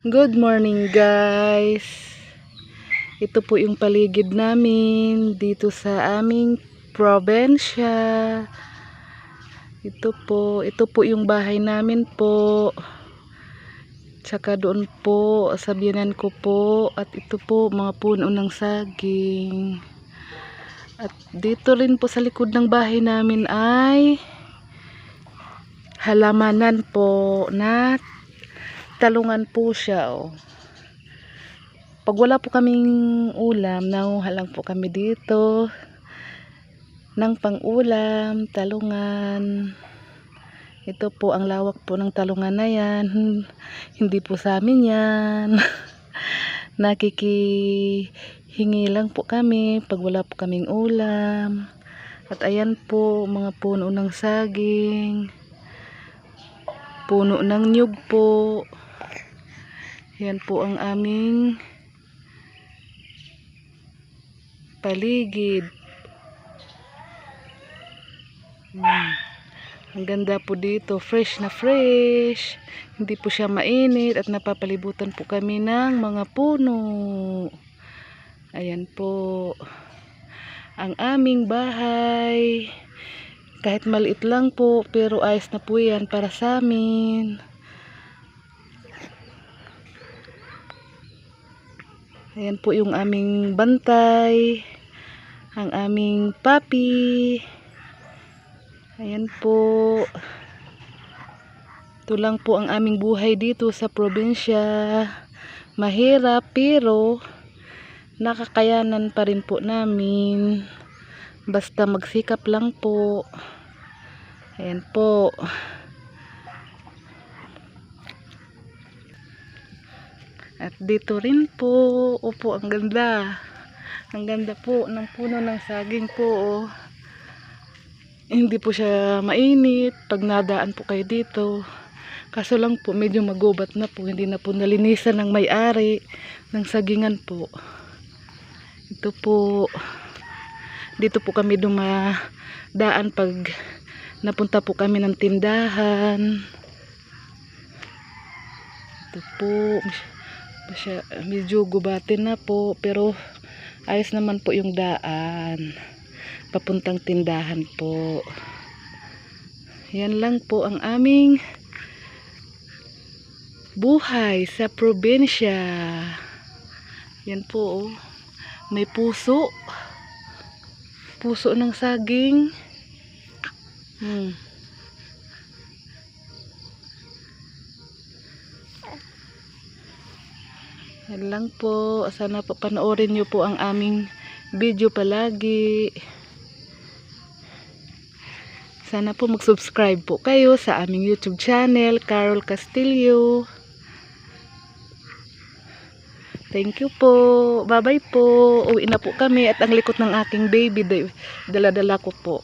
Good morning guys. Ito po yung paligid namin dito sa aming probinsya. Ito po yung bahay namin po. Tsaka doon po sa biyanan ko po. At ito po mga puno ng saging. At dito rin po sa likod ng bahay namin ay halamanan po na talungan po siya oh. Pag wala po kaming ulam, nanguha lang po kami dito ng pang-ulam, talungan. Ito po ang lawak po ng talungan na yan. Hindi po sa amin yan. Nakikihingi lang po kami pag wala po kaming ulam. At ayan po mga puno ng saging. Puno ng niyog po. Yan po ang aming paligid. Ang ganda po dito, fresh na fresh. Hindi po siya mainit at napapalibutan po kami ng mga puno. Ayan po ang aming bahay. Kahit maliit lang po, pero ayos na po yan para sa amin. Ayan po yung aming bantay. Ang aming puppy. Ayan po. Ito lang po ang aming buhay dito sa probinsya. Mahirap pero nakakayanan pa rin po namin. Basta magsikap lang po. Ayan po. At dito rin po. Opo, ang ganda. Ang ganda po ng puno ng saging po. Oh. Hindi po siya mainit pag nadaan po kayo dito. Kaso lang po medyo magubat na po. Hindi na po nalinisan ng may-ari ng sagingan po. Ito po. Dito po kami dumadaan pag napunta po kami ng tindahan. Ito po. Medyo gubatin na po. Pero ayos naman po yung daan. Papuntang tindahan po. Yan lang po ang aming buhay sa probinsya. Yan po oh. May puso. Puso ng saging. Yan lang po. Sana po panoorin nyo po ang aming video palagi. Sana po mag-subscribe po kayo sa aming YouTube channel, Carol Castillo. Thank you po. Bye-bye po. Uwi na po kami at ang likot ng aking baby, dala-dala ko po.